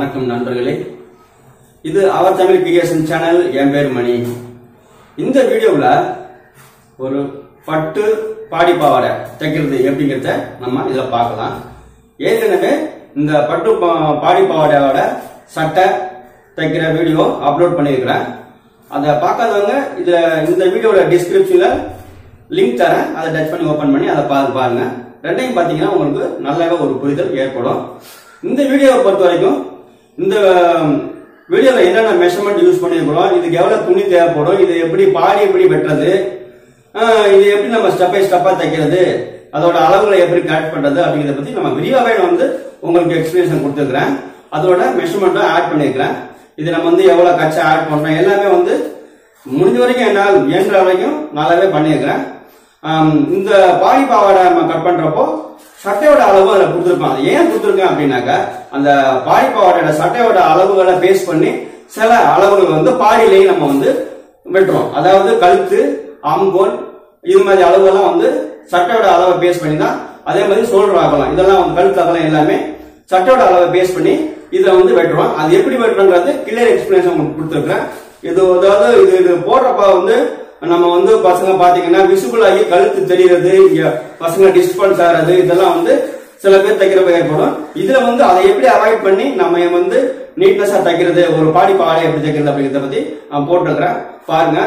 வணக்கம் நண்பர்களே. இது அவர் தமிழ் கிரியேஷன் சேனல். என் பேர் மணி. இந்த வீடியோவில் ஒரு பட்டு பாடி பாவாடை தைக்கிறது எப்படிங்கிறத நம்ம இதில் பார்க்கலாம். ஏற்கனவே இந்த பட்டு பாடி பாவாடையோட சட்டை தைக்கிற வீடியோ அப்லோட் பண்ணியிருக்கிறேன். அதை பார்க்காதவங்க இந்த வீடியோட டிஸ்கிரிப்ஷன்ல லிங்க் தரேன். அதை டச் பண்ணி ஓபன் பண்ணி அதை பாருங்க. ரெண்டையும் பார்த்தீங்கன்னா உங்களுக்கு நல்லாவே ஒரு புரிதல் ஏற்படும். இந்த வீடியோவை பொறுத்த வரைக்கும் இந்த வீடியோவில் என்னென்ன மெஷர்மெண்ட் யூஸ் பண்ணியிருக்கிறோம், இதுக்கு எவ்வளோ துணி தேவைப்படும், இது எப்படி பாடி எப்படி வெட்டுறது, இது எப்படி நம்ம ஸ்டெப் பை ஸ்டெப்பாக தைக்கிறது, அதோட அளவுகளை எப்படி கரெக்ட் பண்ணுறது அப்படிங்கிறத பற்றி நம்ம விரிவாகவே வந்து உங்களுக்கு எக்ஸ்பிளேஷன் கொடுத்துருக்கிறேன். அதோட மெஷர்மெண்ட்டும் ஆட் பண்ணியிருக்கிறேன். இது நம்ம வந்து எவ்வளோ கச்சா ஆட் பண்ணுறோம் எல்லாமே வந்து முடிஞ்ச வரைக்கும் என்னால் இயன்ற வரைக்கும் நல்லாவே பண்ணியிருக்கிறேன். இந்த பாடி பாவாடை நம்ம கட் பண்ணுறப்போ சட்டையோட அளவு அதில் கொடுத்துருக்கோம். அது ஏன் கொடுத்துருக்கேன் அப்படின்னாக்கா, அந்த பாடி பாவாடையோட சட்டையோட அளவுகளை பேஸ் பண்ணி சில அளவுகள் வந்து பாடியிலையும் நம்ம வந்து வெட்டுறோம். அதாவது கழுத்து, ஆம்கோல், இது மாதிரி அளவுகள்லாம் வந்து சட்டையோட அளவை பேஸ் பண்ணி தான். அதே மாதிரி ஷோல்டர் ஆகலாம், இதெல்லாம் வந்து கழுத்து அகலம் எல்லாமே சட்டையோட அளவை பேஸ் பண்ணி இதை வந்து வெட்டுறோம். அது எப்படி வெட்டுறோங்கிறது கிளியர் எக்ஸ்பிளேஷன் உங்களுக்கு கொடுத்துருக்கேன். அதாவது இது போடுறப்ப வந்து நம்ம வந்து பசங்க பாத்தீங்கன்னா விசிபிள் ஆகி கழுத்து தெரிகிறது, இங்க பசங்க டிஸ்பன்ஸ் ஆகிறது, இதெல்லாம் வந்து சில பேர் தைக்கிறப்ப ஏற்படும். இதுல வந்து அதை எப்படி அவாய்ட் பண்ணி நம்ம வந்து நீட்னஸா தைக்கிறது, ஒரு பாடி பாவாடை எப்படி தைக்கிறது அப்படிங்கிறத பத்தி நான் போட்டிருக்கிறேன். பாருங்க,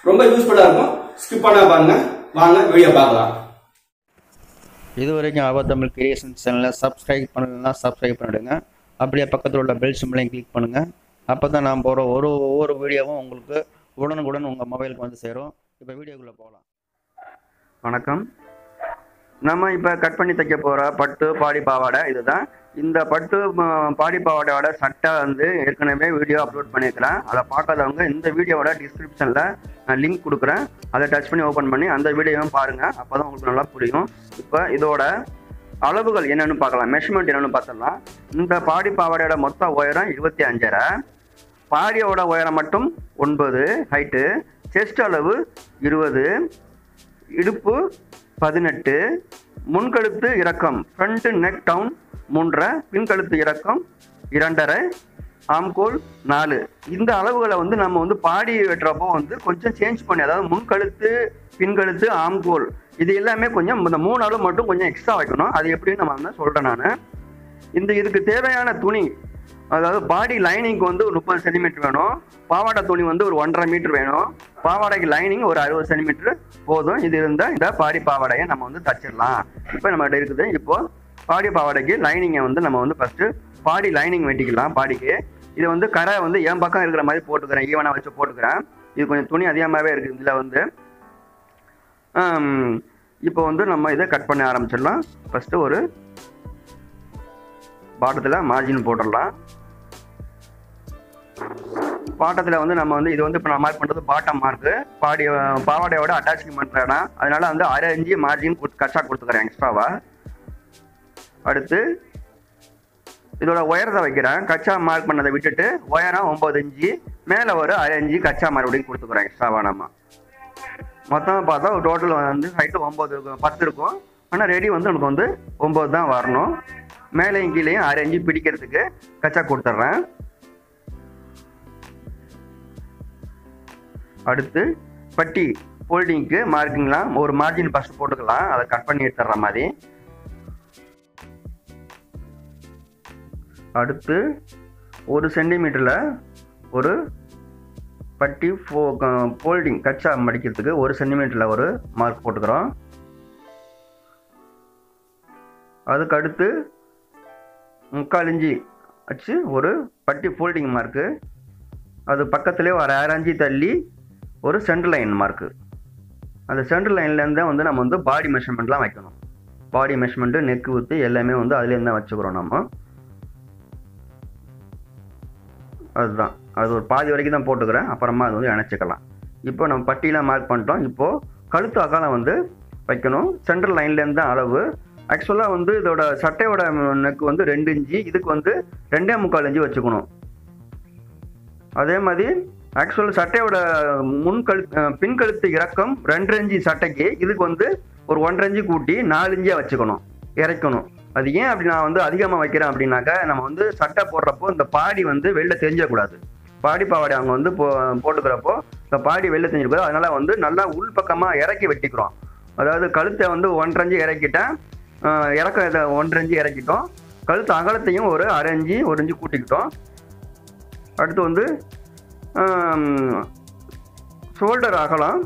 ரொம்ப யூஸ்ஃபுல்லா இருக்கும். ஸ்கிப் பண்ணா பாருங்க. வாங்க வீடியோ பார்க்கலாம். இது வரைக்கும் அவர் தமிழ் கிரியேஷன் சேனலை சப்ஸ்கிரைப் பண்ணலன்னா சப்ஸ்கிரைப் பண்ணிடுங்க. அப்படியே பக்கத்தில் உள்ள பெல் சிம்பிளையும் கிளிக் பண்ணுங்க. அப்போ தான் நான் போகிற ஒவ்வொரு வீடியோவும் உங்களுக்கு உடனுக்குடன் உங்கள் மொபைலுக்கு வந்து சேரும். இப்போ வீடியோக்குள்ளே போகலாம். வணக்கம். நம்ம இப்போ கட் பண்ணி தைக்க போகிற பட்டு பாடி பாவாடை இதுதான். இந்த பட்டு பாடி பாவாடையோட சட்டை வந்து ஏற்கனவே வீடியோ அப்லோட் பண்ணியிருக்கிறேன். அதை பார்க்காதவங்க இந்த வீடியோவோட டிஸ்கிரிப்ஷனில் நான் லிங்க் கொடுக்குறேன். அதை டச் பண்ணி ஓப்பன் பண்ணி அந்த வீடியோவும் பாருங்கள். அப்போ தான் உங்களுக்கு நல்லா புரியும். இப்போ இதோட அளவுகள் என்னென்னு பார்க்கலாம், மெஷர்மெண்ட் என்னென்னு பார்த்துடலாம். இந்த பாடி பாவாடையோட மொத்த உயரம் 25.5, பாடியோட உயரம் மட்டும் 9 ஹைட்டு, செஸ்ட் அளவு 20, இடுப்பு 18, முன்கழுத்து இறக்கம் ஃப்ரண்ட் நெக் டவுன் 3.5, பின்கழுத்து இறக்கம் 2.5, ஆம்கோல் 4. இந்த அளவுகளை வந்து நம்ம வந்து பாடி வெட்டுறப்போ வந்து கொஞ்சம் சேஞ்ச் பண்ணி, அதாவது முன்கழுத்து, பின்கழுத்து, ஆம்கோல் இது எல்லாமே கொஞ்சம் இந்த 3 அளவு மட்டும் கொஞ்சம் எக்ஸ்ட்ரா வைக்கணும். அது எப்படின்னு நம்ம வந்து சொல்கிறேன் நான். இதுக்கு தேவையான துணி, அதாவது பாடி லைனிங்க்கு வந்து ஒரு 30 சென்டிமீட்டர் வேணும். பாவாடை துணி வந்து ஒரு 1.5 மீட்டர் வேணும். பாவாடைக்கு லைனிங் ஒரு 60 சென்டிமீட்டர் போதும். இது இருந்தால் இந்த பாடி பாவாடையை நம்ம வந்து தச்சிடலாம். இப்போ நம்மகிட்ட இருக்குது. இப்போ பாடி பாவாடைக்கு லைனிங்கை வந்து நம்ம வந்து ஃபஸ்ட்டு பாடி லைனிங் வெட்டிக்கலாம். பாடிக்கு இது வந்து கரை வந்து என் பக்கம் இருக்கிற மாதிரி போட்டுக்கிறேன், ஈவனாக வச்சு போட்டுக்கிறேன். இது கொஞ்சம் துணி அதிகமாகவே இருக்குது இதில் வந்து. இப்போ வந்து நம்ம இதை கட் பண்ண ஆரம்பிச்சிடலாம். ஃபஸ்ட்டு ஒரு பாட்டத்தில் மார்ஜின் போட்டுடலாம். பாட்டத்தில் வந்து நம்ம வந்து இது வந்து இப்போ நான் மார்க் பண்ணுறது பாட்டம் மார்க்கு, பாவாடையோட அட்டாச்சிங் பண்ணுறேன்னா அதனால வந்து 1/2 இன்ச்சு மார்ஜின் கச்சா கொடுத்துக்கிறேன் எக்ஸ்ட்ராவாக. அடுத்து இதோட உயரத்தை வைக்கிறேன். கச்சா மார்க் பண்ணதை விட்டுட்டு உயரம் 9 இன்ச்சு, மேலே ஒரு 1/2 இன்ச்சு கச்சா மறுபடியும் கொடுத்துக்கிறேன் எக்ஸ்ட்ராவாக. நம்ம மொத்தமாக பார்த்தா ஒரு டோட்டல் வந்து ஹைட்டு 10 இருக்கும். ஆனால் ரெடி வந்து எனக்கு வந்து 9 தான் வரணும். மேலேயும் கீழேயும் 1/2 இன்ச்சு பிடிக்கிறதுக்கு கச்சா கொடுத்துட்றேன். அடுத்து பட்டி ஃபோல்டிங்க்கு மார்க்கிங்லாம் ஒரு மார்ஜின் ஃபஸ்ட் போட்டுக்கலாம். அதை கட் பண்ணி எடுத்துடுற மாதிரி. அடுத்து 1 சென்டிமீட்டரில் ஒரு பட்டி ஃபோல்டிங் கச்சா மடிக்கிறதுக்கு 1 சென்டிமீட்டரில் ஒரு மார்க் போட்டுக்கிறோம். அதுக்கு அடுத்து 3/4 இன்ச்சு வச்சு ஒரு பட்டி ஃபோல்டிங் மார்க்கு. அது பக்கத்துலேயே ஒரு 1/2 இன்ச்சு தள்ளி ஒரு சென்டர் லைன் மார்க்கு. அந்த சென்டர் லைன்லேருந்து வந்து நம்ம வந்து பாடி மெஷர்மெண்ட்லாம் வைக்கணும். பாடி மெஷர்மெண்ட்டு, நெக்கு வித்து எல்லாமே வந்து அதுலேருந்து தான் வச்சுக்கிறோம் நம்ம. அதுதான், அது ஒரு பாதி வரைக்கும் தான் போட்டுக்கிறேன். அப்புறமா அது வந்து இணைச்சிக்கலாம். இப்போ நம்ம பட்டியெலாம் மார்க் பண்ணிட்டோம். இப்போது கழுத்து அகலம் வந்து வைக்கணும். சென்ட்ரல் லைன்லேருந்து தான் அளவு. ஆக்சுவலாக வந்து இதோட சட்டையோட நெக்கு வந்து 2 இன்ச்சு, இதுக்கு வந்து 2.25 இன்ச்சு வச்சுக்கணும். அதே மாதிரி ஆக்சுவல் சட்டையோட பின்கழுத்து இறக்கம் 2.5 இன்ச்சு சட்டைக்கு, இதுக்கு வந்து ஒரு 1.5 இன்ச்சு கூட்டி 4 இன்ச்சியாக வச்சுக்கணும், இறைக்கணும். அது ஏன் அப்படி நான் வந்து அதிகமாக வைக்கிறேன் அப்படின்னாக்கா, நம்ம வந்து சட்டை போடுறப்போ இந்த பாடி வந்து வெளில தெரிஞ்சிடக்கூடாது. பாடி பாவாடை அவங்க வந்து போட்டுக்கிறப்போ இந்த பாடி வெளில தெரிஞ்சிருக்கூடாது. அதனால வந்து நல்லா உள்பக்கமாக இறக்கி வெட்டிக்கிறோம். அதாவது கழுத்தை வந்து 1.5 இன்ச்சு இறக்கிட்டேன், இறக்க 1.5 இன்ச்சு இறக்கிட்டோம். கழுத்து அகலத்தையும் ஒரு 1/2 இன்ச்சு 1 இன்ச்சு கூட்டிக்கிட்டோம். அடுத்து வந்து ஷோல்டர் அகலம்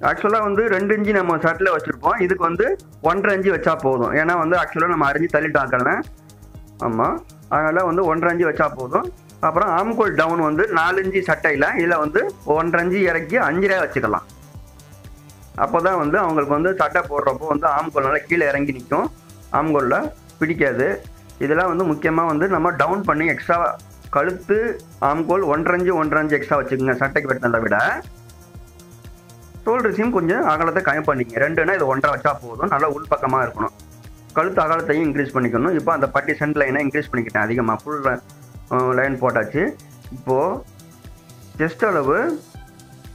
ஆக்சுவலாக வந்து 2 இன்ச்சு நம்ம சட்டில் வச்சுருப்போம். இதுக்கு வந்து 1.5 இன்ச்சு வச்சா போதும். ஏன்னா வந்து ஆக்சுவலாக நம்ம அரைஞ்சி தள்ளிட்டாக்கல. ஆமாம், அதனால் வந்து 1.5 இன்ச்சு வச்சா போதும். அப்புறம் ஆம்கோல் டவுன் வந்து 4 இன்ச்சு சட்டையில் இதில் வந்து 1.5 இன்ச்சு இறக்கி 5.5 வச்சுக்கலாம். அப்போ தான் வந்து அவங்களுக்கு வந்து சட்டை போடுறப்போ வந்து ஆம்கோல் நல்லா கீழே இறங்கி நிற்கும், ஆம்கோலில் பிடிக்காது. இதெல்லாம் வந்து முக்கியமாக வந்து நம்ம டவுன் பண்ணி எக்ஸ்ட்ரா கழுத்து ஆம்கோல் 1.5 இன்ச்சு எக்ஸ்ட்ரா வச்சுக்கோங்க சட்டைக்கு வெட்டினதை விட. ஷோல்டர்ஸையும் கொஞ்சம் அகலத்தை கம்மி பண்ணிக்கங்க. 2னா இது 1.5 வச்சா போதும். நல்லா உள்பக்கமாக இருக்கணும். கழுத்து அகலத்தையும் இன்க்ரீஸ் பண்ணிக்கணும். இப்போ அந்த பட்டி சென்ட் லைனை இன்க்ரீஸ் பண்ணிக்கிட்டேன் அதிகமாக. ஃபுல் லைன் போட்டாச்சு. இப்போது செஸ்ட் அளவு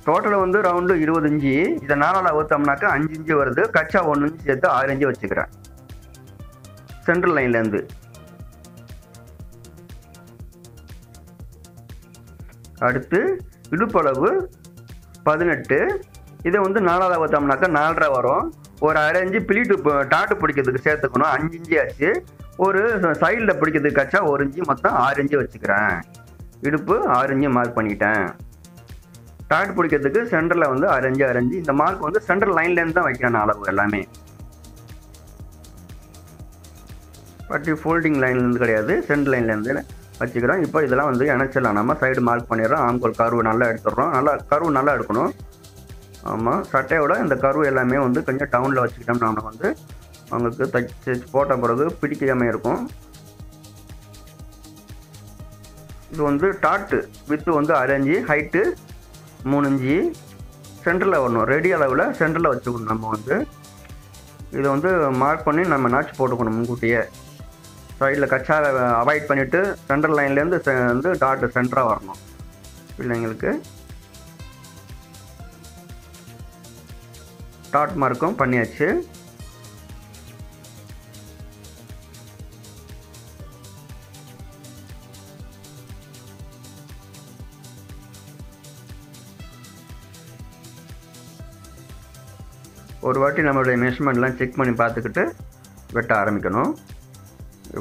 டோட்டல் வந்து ரவுண்டு 20 இன்ச்சு. இதை 4ஆல் ஊற்றோம்னாக்கா 5 இன்ச்சு வருது. கச்சா 1 இன்ச்சு சேர்த்து 6 இன்ச்சு வச்சுக்கிறேன் சென்ட்ரல் லைன்லேருந்து. அடுத்து இடுப்பளவு 18. இதை வந்து 4ஆல் ஊற்றோம்னாக்கா 4.5 வரும். ஒரு 1/2 இன்ச்சு பிளீட்டு டாட்டு பிடிக்கிறதுக்கு சேர்த்துக்கணும். 5 இன்ச்சு ஆச்சு. ஒரு சைடில் பிடிக்கிறதுக்கு கச்சா 1 இன்ச்சு, மொத்தம் 6 இன்ச்சு வச்சுக்கிறேன். இடுப்பு 6 இன்ச்சு மார்க் பண்ணிட்டேன். டாட் பிடிக்கிறதுக்கு சென்டரில் வந்து 1/2 இன்ச்சு. இந்த மார்க் வந்து சென்ட்ரல் லைன்லேருந்து தான் வைக்கிறேன் அளவு எல்லாமே. பட்டி ஃபோல்டிங் லைன்லேருந்து கிடையாது, சென்ட்ரல் லைன்லேருந்து வச்சுக்கிறோம். இப்போ இதெல்லாம் வந்து இணைச்சிடலாம். நம்ம சைடு மார்க் பண்ணிடுறோம். ஆம்கோல் கருவு நல்லா எடுத்துடுறோம். கருவு நல்லா எடுக்கணும். ஆமாம், சட்டையோட இந்த கருவு எல்லாமே வந்து கொஞ்சம் டவுனில் வச்சுக்கிட்டோம்னா நம்ம வந்து அவங்களுக்கு தைச்சி போட்ட பிறகு பிடிக்காமல் இருக்கும். இது வந்து டாட்டு வித்து வந்து 1/2 இன்ச்சு, ஹைட்டு 3 இன்ச்சு. சென்டரில் வரணும். ரெடி அளவில் சென்டரில் வச்சுக்கணும். நம்ம வந்து இதை வந்து மார்க் பண்ணி நம்ம நாச்சு போட்டுக்கணும் முன்கூட்டியே. சைடில் கச்சா அவாய்ட் பண்ணிவிட்டு சென்ட்ரல் லைன்லேருந்து வந்து டாட்டு சென்டராக வரணும் பிள்ளைங்களுக்கு. டாட் மார்க்கும் பண்ணியாச்சு. ஒரு வாட்டி நம்மளுடைய மெஷர்மெண்ட்லாம் செக் பண்ணி பார்த்துக்கிட்டு வெட்ட ஆரம்பிக்கணும்.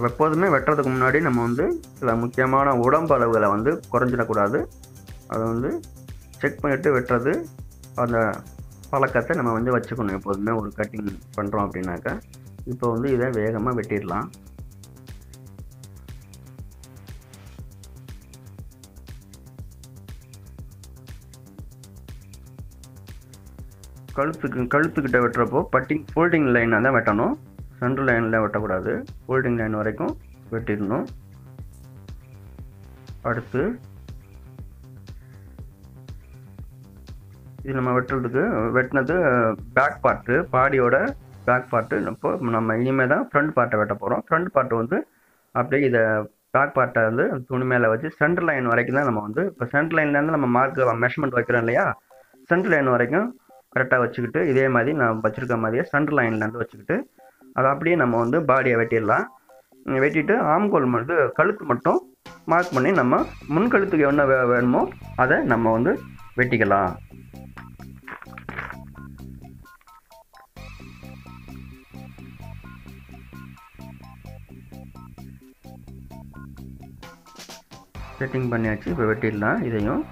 எப்போதுமே வெட்டுறதுக்கு முன்னாடி நம்ம வந்து சில முக்கியமான உடம்பு அளவுகளை வந்து குறைஞ்சிடக்கூடாது. அதை வந்து செக் பண்ணிவிட்டு வெட்டுறது அந்த பழக்கத்தை நம்ம வந்து வச்சுக்கணும் எப்போதுமே ஒரு கட்டிங் பண்ணுறோம் அப்படின்னாக்கா. இப்போ வந்து இதை வேகமாக வெட்டிடலாம். கழுத்துக்கிட்ட வெட்டுறப்போ ஃபோல்டிங் லைனாக தான் வெட்டணும். சென்ட்ரல் லைனில் வெட்டக்கூடாது. ஃபோல்டிங் லைன் வரைக்கும் வெட்டிடணும். அடுத்து இது நம்ம வெட்டினது பேக் பார்ட்டு, பாடியோட பேக் பார்ட்டு. இப்போ நம்ம இனிமேல் தான் ஃப்ரண்ட் பார்ட்டை வெட்ட போகிறோம். ஃப்ரண்ட் பார்ட்டு வந்து அப்படியே இதை பேக் பார்ட்டை வந்து துணி மேலே வச்சு சென்ட்ரல் லைன் வரைக்கும் தான் நம்ம வந்து இப்போ சென்ட்ரல் லைன்லேருந்து நம்ம மெஷர்மெண்ட் வைக்கிறோம் இல்லையா, சென்ட்ரல் லைன் வரைக்கும் கரெக்டாக வச்சுக்கிட்டு இதே மாதிரி நான் வச்சுருக்க மாதிரியே சென்ட்ரல் லைன்லேருந்து வச்சுக்கிட்டு அதை அப்படியே நம்ம வந்து பாடியை வெட்டிடலாம். வெட்டிட்டு ஆம்கோல் கழுத்து மட்டும் மார்க் பண்ணி நம்ம முன்கழுத்துக்கு என்ன வேணுமோ அதை நம்ம வந்து வெட்டிக்கலாம். செட்டிங் பண்ணியாச்சு. இப்போ வெட்டிடலாம். இதையும்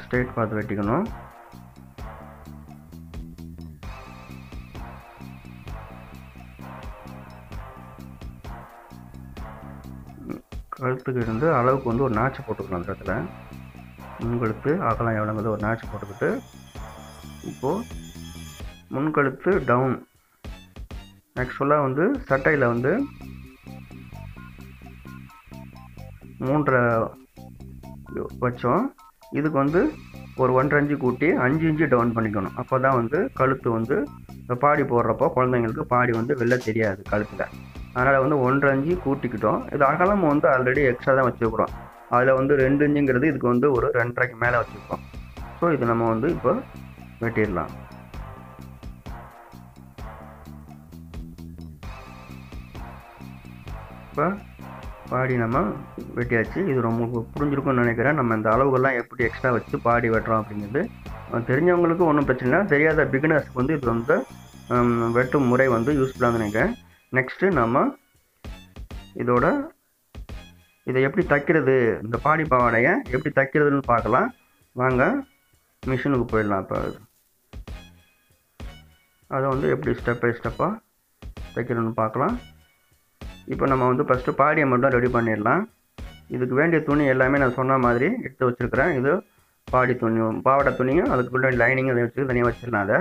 ஸ்ட்ரெயிட் பார்த்து வெட்டிக்கணும். கழுத்துக்கு இருந்து அளவுக்கு வந்து ஒரு நாச்சு போட்டுக்கலாம். அந்த இடத்துல முன்கழுத்து அகலம் எவ்வளோங்கிறது ஒரு நாச்சு போட்டுக்கிட்டு இப்போது முன்கழுத்து டவுன். ஆக்சுவலாக வந்து சட்டையில் வந்து 3.5 வச்சோம். இதுக்கு வந்து ஒரு 1.5 இன்ச்சு கூட்டி 5 இன்ச்சு டவுன் பண்ணிக்கணும். அப்போ தான் வந்து கழுத்து வந்து இந்த பாடி போடுறப்போ குழந்தைங்களுக்கு பாடி வந்து வெளில தெரியாது கழுத்தில். அதனால் வந்து 1.5 இன்ச்சு கூட்டிக்கிட்டோம். இது அகலம் வந்து ஆல்ரெடி எக்ஸ்ட்ரா தான் வச்சுருக்குறோம். அதில் வந்து 2 இன்ச்சுங்கிறது இதுக்கு வந்து ஒரு 2.5க்கு மேலே வச்சுருக்கோம். ஸோ இது நம்ம வந்து இப்போ வெட்டிடலாம். இப்போ பாடி நம்ம வெட்டியாச்சு. இது ரொம்ப புரிஞ்சிருக்கும்னு நினைக்கிறேன். நம்ம இந்த அளவுகள்லாம் எப்படி எக்ஸ்ட்ரா வச்சு பாடி வெட்டுறோம் அப்படிங்கிறது தெரிஞ்சவங்களுக்கு ஒன்றும் பிரச்சனை இல்லை. தெரியாத பிகினர்ஸ்க்கு வந்து இது வந்து வெட்டும் முறை வந்து யூஸ்ஃபுல்லாக நினைக்கிறேன். நெக்ஸ்ட்டு நம்ம இதை எப்படி தைக்கிறது, இந்த பாடி பாவாடையை எப்படி தைக்கிறதுன்னு பார்க்கலாம். வாங்க மிஷினுக்கு போயிடலாம். இப்போ அதை வந்து எப்படி ஸ்டெப் பை ஸ்டெப்பாக தைக்கிறதுன்னு பார்க்கலாம். இப்போ நம்ம வந்து ஃபஸ்ட்டு பாடியை மட்டும் ரெடி பண்ணிடலாம். இதுக்கு வேண்டிய துணி எல்லாமே நான் சொன்ன மாதிரி எடுத்து வச்சுருக்கிறேன். இது பாடி துணியும் பாவாடை துணியும் அதுக்குள்ளே லைனிங் அதை வச்சு தனியாக வச்சிடலாம். அதை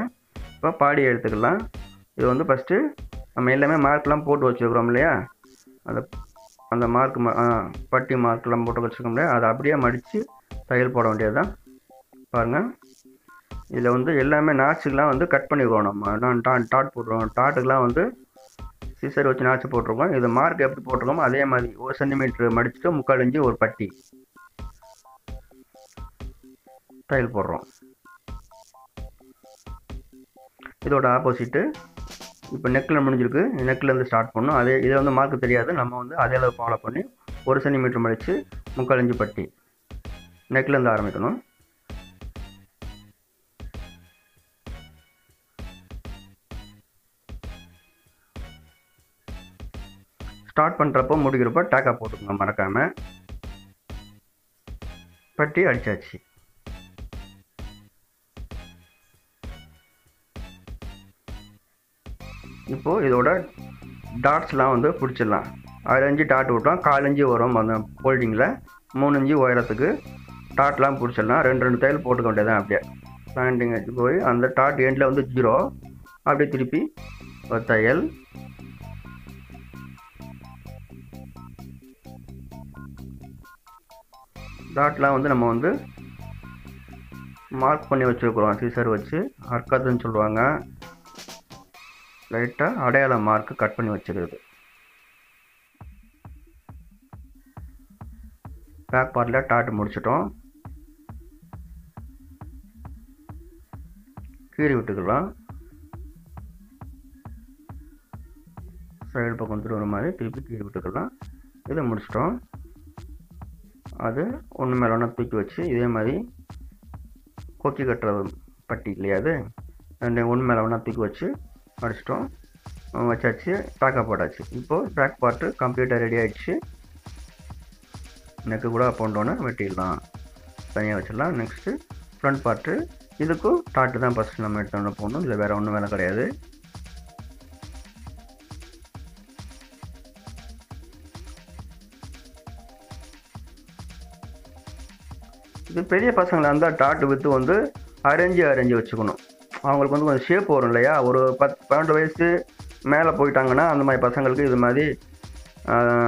இப்போ பாடியை எடுத்துக்கலாம். இது வந்து ஃபஸ்ட்டு நம்ம எல்லாமே மார்க்லாம் போட்டு வச்சுருக்கிறோம் இல்லையா, அந்த மார்க் பட்டி மார்க்லாம் போட்டு வச்சுருக்கோம் இல்லையா, அதை அப்படியே மடித்து தையல் போட வேண்டியது தான். பாருங்கள், இதில் வந்து எல்லாமே நாச்சுக்கெலாம் வந்து கட் பண்ணிடுவோம். நம்ம டாட் போட்டுருவோம். டாட்டுக்கெலாம் வந்து சிசர் வச்சு நாச்சு போட்டிருக்கோம். இது மார்க் எப்படி போட்டிருக்கோமோ அதே மாதிரி 1 சென்டிமீட்டர் மடிச்சுட்டு 3/4 இன்ச்சு ஒரு பட்டி தையல் போடுறோம். இதோட ஆப்போசிட்டு இப்போ நெக்கில் முடிஞ்சிருக்கு. நெக்கிலேருந்து ஸ்டார்ட் பண்ணணும். அதே இதை வந்து மார்க் தெரியாது, நம்ம வந்து அதே அளவு ஃபாலோ பண்ணி 1 சென்டிமீட்டர் மடித்து 3/4 இன்ச்சு பட்டி நெக்லேருந்து ஆரம்பிக்கணும். ஸ்டார்ட் பண்ணுறப்போ முடிக்கிறப்போ டேக்கா போட்டுக்கோங்க மறக்காமல். பட்டி அடித்தாச்சு. இப்போது இதோட டாட்ஸ்லாம் வந்து பிடிச்சிடலாம். 6 இன்ச்சு டாட் விட்டோம், 1/4 இன்ச்சு வரும் அந்த ஃபோல்டிங்கில். 3 இன்ச்சு உயரத்துக்கு டாட்லாம் பிடிச்சிடலாம். 2 தையல் போட்டுக்க வேண்டியதான். அப்படியே ஸ்டாண்டிங் வச்சு போய் அந்த டாட் எண்டில் வந்து 0, அப்படியே திருப்பி ஒரு தையல். டாட்லாம் வந்து நம்ம வந்து மார்க் பண்ணி வச்சுருக்குறோம் சீசர் வச்சு. அர்க்கத்துன்னு சொல்லுவாங்க. லைட்டாக அடையாள மார்க்கு கட் பண்ணி வச்சுக்கிறது. பேக் பார்ட்டில் டாட் முடிச்சிட்டோம். கீறி விட்டுக்கலாம். சைடு பக்கம் திருவுற மாதிரி திருப்பி கீறி விட்டுக்கலாம். இதை முடிச்சிட்டோம். அது ஒன்று மேலே ஒன்றா தூக்கி வச்சு இதே மாதிரி கொக்கி கட்டுற பட்டி இல்லையா, அது 2 ஒன்று மேலே ஒன்றா தூக்கி வச்சு அடிச்சிட்டோம். வச்சாச்சு, பேக்கா போட்டாச்சு. இப்போது பேக் பார்ட்டு கம்ப்ளீட்டாக ரெடி ஆகிடுச்சு. நெக்கு கூட அப்போண்டோன்னு வெட்டிடலாம், தனியாக வச்சிடலாம். Next front part. இதுக்கும் டாட்டு தான் ஃபஸ்ட்டு நம்ம எடுத்து போகணும். இதில் வேறு ஒன்றும் வேலை கிடையாது. இது பெரிய பசங்களை இருந்தால் டாட்டு வித்து வந்து அரேஞ்சு வச்சுக்கணும். அவங்களுக்கு வந்து கொஞ்சம் ஷேப் வரும் இல்லையா. ஒரு 10-12 வயசு மேலே போயிட்டாங்கன்னா அந்த மாதிரி பசங்களுக்கு இது மாதிரி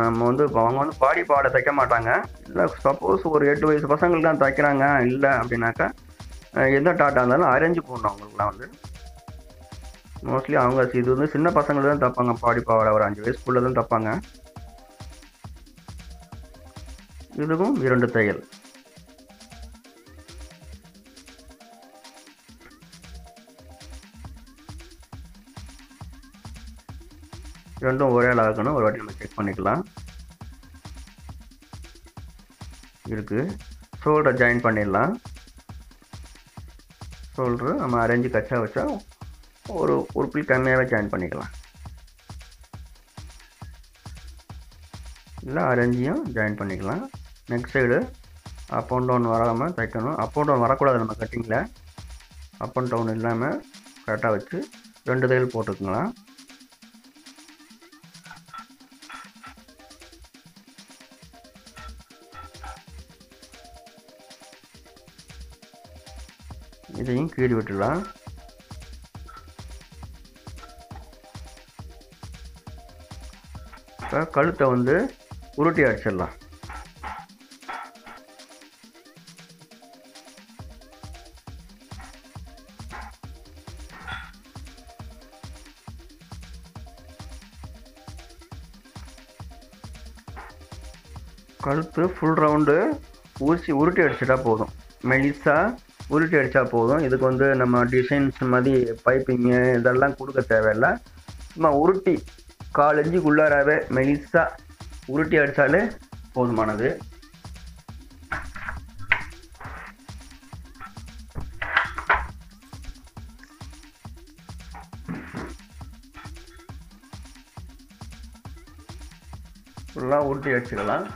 நம்ம வந்து அவங்க வந்து பாடி பாவாடை தைக்க மாட்டாங்க. இல்லை சப்போஸ் ஒரு 8 வயசு பசங்களுக்கு தான் தைக்கிறாங்க இல்லை அப்படின்னாக்கா எந்த டாட்டாக இருந்தாலும் அரேஞ்சு போடணும். அவங்களுக்குலாம் வந்து மோஸ்ட்லி அவங்க இது வந்து சின்ன பசங்களுக்கு தான் தைப்பாங்க. பாடி பாவாடை ஒரு 5 வயசுக்குள்ளே தான் தைப்பாங்க. இதுவும் 2 தையல். ரெண்டும் ஒரே அளவு இருக்கணும். ஒரு வாட்டி நம்ம செக் பண்ணிக்கலாம். இருக்குது. ஷோல்டர் ஜாயின் பண்ணிடலாம். ஷோல்டரு நம்ம அரேஞ்சு கச்சா வச்சா ஒரு புள்ளி கம்மியாகவே ஜாயின் பண்ணிக்கலாம். இல்லை அரேஞ்சியும் ஜாயின் பண்ணிக்கலாம். Next side up and down வராமல் தைக்கணும். அப் அண்ட் டவுன் வரக்கூடாது நம்ம கட்டிங்கில். அப் அண்ட் டவுன் இல்லாமல் கரெக்டாக வச்சு 2 தையல் போட்டுக்கலாம். இதையும் கீறி விட்டுடலாம். இப்போ கழுத்தை வந்து உருட்டி அடிச்சிடலாம். கழுத்து ஃபுல் ரவுண்டு உருட்டி அடிச்சிட்டா போதும். மெலிசா உருட்டி அடித்தா போதும். இதுக்கு வந்து நம்ம டிசைன்ஸ் மாதிரி பைப்பிங்கு இதெல்லாம் கொடுக்க தேவையில்லை. சும்மா உருட்டி 1/4 இன்ச்சுக்குள்ளாராவே மெலிசாக உருட்டி அடித்தாலே போதுமானது. ஃபுல்லாக உருட்டி அடிச்சுக்கலாம்.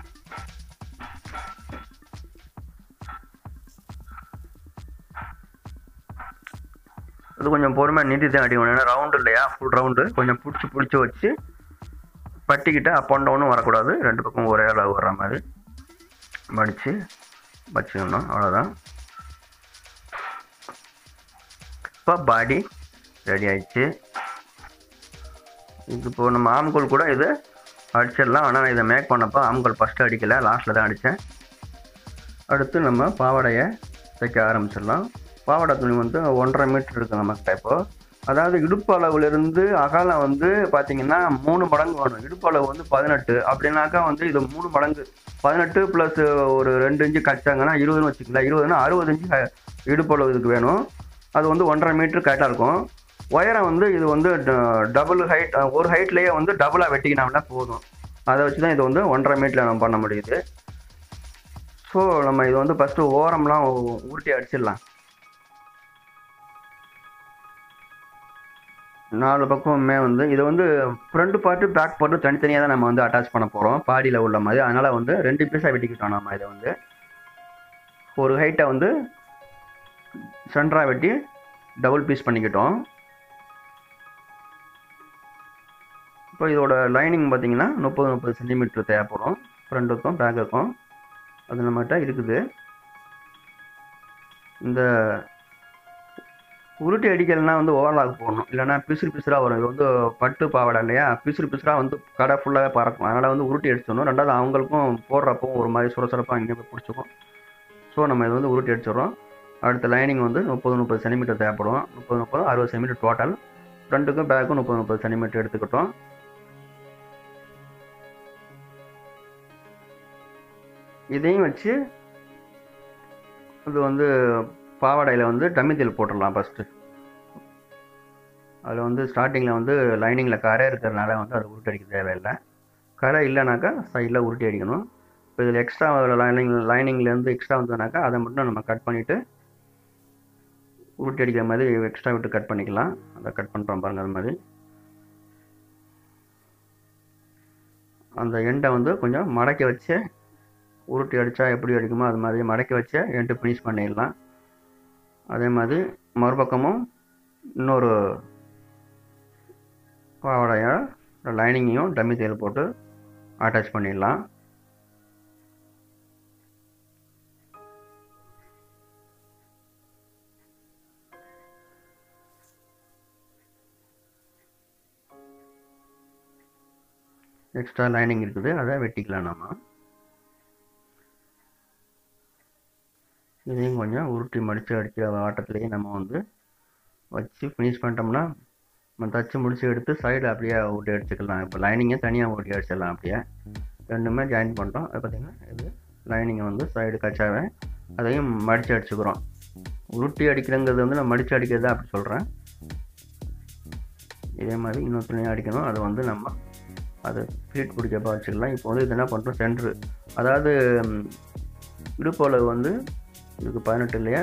இது கொஞ்சம் பொறுமையாக நீட்டி தான் அடிக்கணும். ஏன்னா ரவுண்டு இல்லையா, ஃபுல் ரவுண்டு கொஞ்சம் பிடிச்சி வச்சு பட்டிக்கிட்ட அப் அண்ட் டவுனும் வரக்கூடாது. 2 பக்கம் ஒரே அளவு வர்ற மாதிரி மடித்து வச்சுக்கணும். அவ்வளோதான். இப்போ பாடி ரெடி ஆயிடுச்சு. இது இப்போது நம்ம ஆம்கோல் கூட இது அடிச்சிடலாம். ஆனால் நான் இதை மேக் பண்ணப்போ ஆம்கோல் ஃபஸ்ட்டு அடிக்கலை, லாஸ்ட்டில் தான் அடித்தேன். அடுத்து நம்ம பாவாடையை தைக்க ஆரம்பிச்சிடலாம். பாவாடை துணி வந்து 1.5 மீட்டர் இருக்குது நம்மக்கிட்ட. இப்போது அதாவது இடுப்பு அளவுலேருந்து அகலம் வந்து பார்த்திங்கன்னா 3 மடங்கு வேணும். இடுப்பு அளவு வந்து 18, அப்படின்னாக்கா வந்து இது 3 மடங்கு 18 ப்ளஸ் ஒரு 2 இன்ச்சு கச்சாங்கன்னா 20ன்னு வச்சுக்கலாம். 20னா 60 இன்ச்சு இடுப்பு அளவு இதுக்கு வேணும். அது வந்து 1.5 மீட்டர் கரெக்டாக இருக்கும். ஒயரை வந்து இது வந்து டபுள் ஹைட், ஒரு ஹைட்லேயே வந்து டபுளாக வெட்டிக்கினோம்னா போதும். அதை வச்சு தான் இது வந்து 1.5 மீட்டரில் நம்ம பண்ண முடியுது. ஸோ நம்ம இது வந்து ஃபஸ்ட்டு ஓரம்லாம் உருட்டி அடிச்சிடலாம். 4 பக்கமுமே வந்து இதை வந்து ஃப்ரண்ட் பார்ட்டு பேக் பார்ட்டு தனித்தனியாக தான் நம்ம வந்து அட்டாச் பண்ண போகிறோம், பாடியில் உள்ள மாதிரி. அதனால் வந்து 2 பீஸாக வெட்டிக்கிட்டோம். நம்ம இதை வந்து ஒரு ஹைட்டை வந்து சென்டராக வெட்டி டபுள் பீஸ் பண்ணிக்கிட்டோம். இப்போ இதோட லைனிங் பார்த்திங்கன்னா 30 சென்டிமீட்டர் தேவைப்படும், ஃப்ரண்ட்டுக்கும் பேக்குக்கும். அது நம்மகிட்ட இருக்குது. இந்த உருட்டி அடிக்கலைன்னா வந்து ஓவர்லாக் போடணும், இல்லைனா பிசுறாக வரும். இது வந்து பட்டு பாவாடை இல்லையா, பிசுறாக வந்து கடை ஃபுல்லாகவே பறக்கும். அதனால் வந்து உருட்டி அடிச்சிடணும். ரெண்டாவது அவங்களுக்கும் போடுறப்போ ஒரு மாதிரி சுரசுரப்பாக இங்கே போய் பிடிச்சிக்கும். ஸோ நம்ம இதை வந்து உருட்டி அடிச்சிடறோம். அடுத்த லைனிங் வந்து 30 சென்டிமீட்டர் தேவைப்படும். 60 சென்டிமீட்டர் டோட்டல். ஃப்ரண்ட்டுக்கும் பேக்கும் 30 சென்டிமீட்டர் எடுத்துக்கிட்டோம். இதையும் வச்சு இது வந்து பாவாடையில் வந்து டம்மி தையல் போட்டுடலாம் ஃபஸ்ட்டு. அதில் வந்து ஸ்டார்டிங்கில் வந்து லைனிங்கில் கரை இருக்கிறதுனால வந்து அது உருட்டி அடிக்க தேவையில்லை. கரை இல்லைனாக்கா சைடில் உருட்டி அடிக்கணும். இப்போ இதில் எக்ஸ்ட்ரா லைனிங்லேருந்து எக்ஸ்ட்ரா வந்ததுனாக்கா அதை மட்டும் நம்ம கட் பண்ணிவிட்டு உருட்டி அடிக்கிற மாதிரி எக்ஸ்ட்ரா விட்டு கட் பண்ணிக்கலாம். அதை கட் பண்ணுறோம் பாருங்கள். அது மாதிரி அந்த எண்டை வந்து கொஞ்சம் மடக்கி வச்சு உருட்டி அடித்தா எப்படி அடிக்குமோ அது மாதிரி மடக்கி வச்சு எண்டு ஃபினிஷ் பண்ணிடலாம். அதே மாதிரி மறுபக்கமும் இன்னொரு பாவாடையாக லைனிங்கையும் டம்மி தையல் போட்டு அட்டாச் பண்ணிடலாம். எக்ஸ்ட்ரா லைனிங் இருக்குது, அதை வெட்டிக்கலாம். நம்ம இதையும் கொஞ்சம் உருட்டி மடித்து அடிக்கிற ஆட்டத்துலேயே நம்ம வந்து வச்சு ஃபினிஷ் பண்ணிட்டோம்னா நம்ம தச்சு முடிச்சு எடுத்து சைடு அப்படியே ஊட்டி அடிச்சுக்கலாம். இப்போ லைனிங்கை தனியாக ஊட்டி அடிச்சிடலாம். அப்படியே ரெண்டுமே ஜாயின் பண்ணிட்டோம். அது பார்த்திங்கன்னா இது லைனிங்கை வந்து சைடு கச்சாவே அதையும் மடித்து அடிச்சுக்கிறோம். உருட்டி அடிக்கிறங்கிறது வந்து நான் மடித்து அடிக்கிறது அப்படி சொல்கிறேன். இதே மாதிரி இன்னொரு துணியாக அடிக்கணும். அதை வந்து நம்ம அதை ஃபீட் பிடிக்கப்போ வச்சுக்கலாம். இப்போ வந்து இது என்ன பண்ணுறோம், சென்ட்ரு, அதாவது இடுப்பு அளவு வந்து இதுக்கு 18 இல்லையா,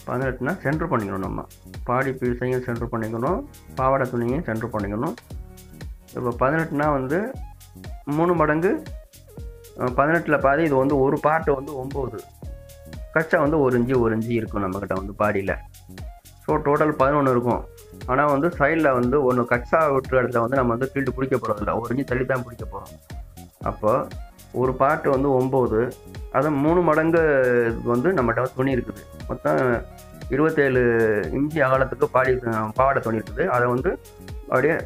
18னா சென்ட்ரு பண்ணிக்கணும். நம்ம பாடி பீஸையும் சென்ட்ரு பண்ணிக்கணும், பாவாடை துணியையும் சென்ட்ரு பண்ணிக்கணும். இப்போ 18னா வந்து 3 மடங்கு 18ல் பாதி. இது வந்து ஒரு பார்ட்டு வந்து 9, கச்சா வந்து 1 இன்ச்சு இருக்கும் நம்மக்கிட்ட வந்து பாடியில். ஸோ டோட்டல் 11 இருக்கும். ஆனால் வந்து சைடில் வந்து ஒன்று கச்சா விட்டுற இடத்துல வந்து நம்ம வந்து ஃபீல்டு பிடிக்க போகிறதில்ல, 1 இன்ச்சு தள்ளி தான் பிடிக்க போகிறோம். அப்போ ஒரு பார்ட்டு வந்து 9, அது 3 மடங்கு வந்து நம்மகிட்ட துணி இருக்குது. மொத்தம் 27 இன்ச்சு அகலத்துக்கு பாவாடை துணி இருக்குது. அதை வந்து அப்படியே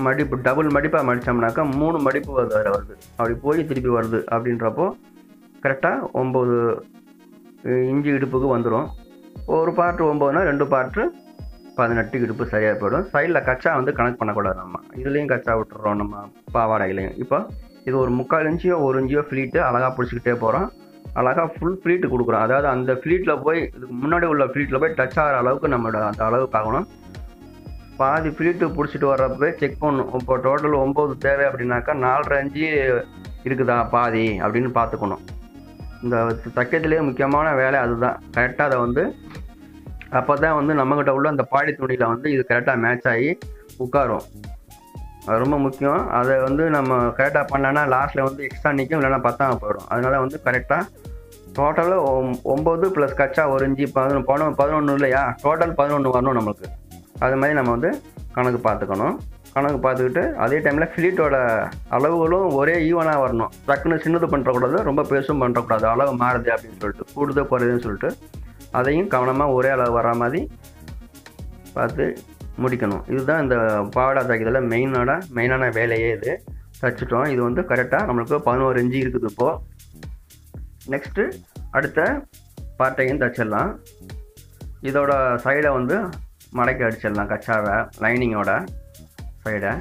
மடிப்பு டபுள் மடிப்பாக மடித்தோம்னாக்கா 3 மடிப்பு வருது. அப்படி போய் திருப்பி வருது. அப்படின்றப்போ கரெக்டாக 9 இன்ச்சு இடுப்புக்கு வந்துடும். ஒரு பார்ட்டு 9னா 2 பார்ட்டு 18 இடுப்பு சரியாக போயிடும். சைடில் கச்சா வந்து கனெக்ட் பண்ணக்கூடாது. நம்ம இதுலேயும் கச்சா விட்டுறோம் நம்ம பாவாடையிலையும். இப்போ இது ஒரு 3/4 இன்ச்சியோ 1 இன்ச்சியோ ஃப்ளீட்டு அழகாக பிடிச்சிக்கிட்டே போகிறோம். அழகாக ஃபுல் ஃப்ளீட்டு கொடுக்குறோம். அதாவது அந்த ஃப்ளீட்டில் போய் இதுக்கு முன்னாடி உள்ள ஃப்ளீட்டில் போய் டச் ஆகிற அளவுக்கு நம்மளோட அந்த அளவுக்கு ஆகணும். பாதி ஃப்ளீட்டு பிடிச்சிட்டு வர்றப்ப செக் பண்ணணும். இப்போ டோட்டல் 9 தேவை அப்படின்னாக்கா 4.5 இன்ச்சு இருக்குதா பாதி அப்படின்னு பார்த்துக்கணும். இந்த தைக்கிறதுலேயே முக்கியமான வேலை அதுதான். கரெக்டாக அதை வந்து அப்போ தான் வந்து நம்மக்கிட்ட உள்ள அந்த பாடி துணியில் வந்து இது கரெக்டாக மேட்ச் ஆகி உட்காரும். அது ரொம்ப முக்கியம். அதை வந்து நம்ம கரெக்டாக பண்ணோன்னா லாஸ்ட்டில் வந்து எக்ஸ்ட்ரா நிற்கும், இல்லைன்னா பத்தாம போயிடும். அதனால் வந்து கரெக்டாக டோட்டலாக 9 ப்ளஸ் கச்சா 1 இன்ச்சு 11 இல்லையா, டோட்டல் 11 வரணும் நம்மளுக்கு. அது மாதிரி நம்ம வந்து கணக்கு பார்த்துக்கணும். கணக்கு பார்த்துக்கிட்டு அதே டைமில் ஃபிலீட்டோட அளவுகளும் ஒரே ஈவனாக வரணும். டக்குன்னு சின்னது பண்ணுறக்கூடாது, ரொம்ப பெருசும் பண்ணுறக்கூடாது. அளவு மாறுது அப்படின்னு சொல்லிட்டு, கூடுதல் குறையுதுன்னு சொல்லிட்டு அதையும் கவனமாக ஒரே அளவு வர மாதிரி பார்த்து முடிக்கணும். இதுதான் இந்த பாவாடை தைக்கிறதுல மெயினான வேலையே. இது தைச்சிட்டோம். இது வந்து கரெக்டாக நம்மளுக்கு 11 இன்ச்சு இருக்குது. இப்போது நெக்ஸ்ட்டு அடுத்த பார்ட்டையும் தைச்சிடலாம். இதோட சைடை வந்து மடக்கி அடிச்சிடலாம். கச்சாவை லைனிங்கோட சைடை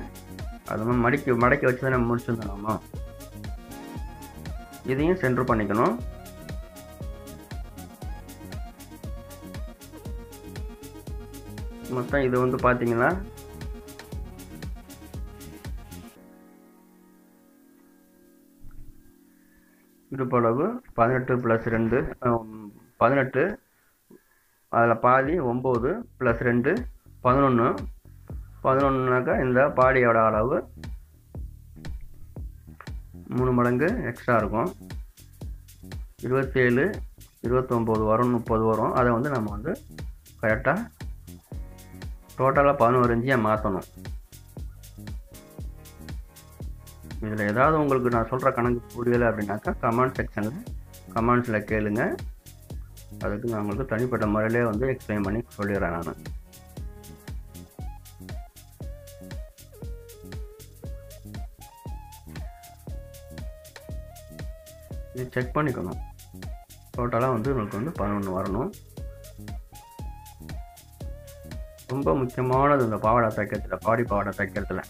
அது மடக்கி வச்சு தான் நம்ம முடிச்சிருந்தோம். நம்ம இதையும் சென்டர் பண்ணிக்கணும். மொத்தம் இது வந்து பார்த்தீங்கன்னா இடுப்பளவு 18 + 2 18, அதில் பாதி 9 + 2 11. 11னாக்கா இந்த பாடியோட அளவு 3 மடங்கு எக்ஸ்ட்ரா இருக்கும். 27, 29 வரும், 30 வரும். அதை வந்து நம்ம வந்து கரெக்டாக டோட்டலாக 11 இன்ச்சியாக மாற்றணும். இதில் ஏதாவது உங்களுக்கு நான் சொல்கிற கணக்கு புரியலை அப்படின்னாக்கா கமெண்ட்ஸில் கேளுங்க. அதுக்கு நான் உங்களுக்கு தனிப்பட்ட முறையிலே வந்து எக்ஸ்பிளைன் பண்ணி சொல்லிடுறேன். நான் இது செக் பண்ணிக்கணும். டோட்டலாக வந்து உங்களுக்கு வந்து 11 வரணும். ரொம்ப முக்கியமானது இந்த பாவாடை தைக்கிறதுல, பாடி பாவாடை தைக்கிறதுல.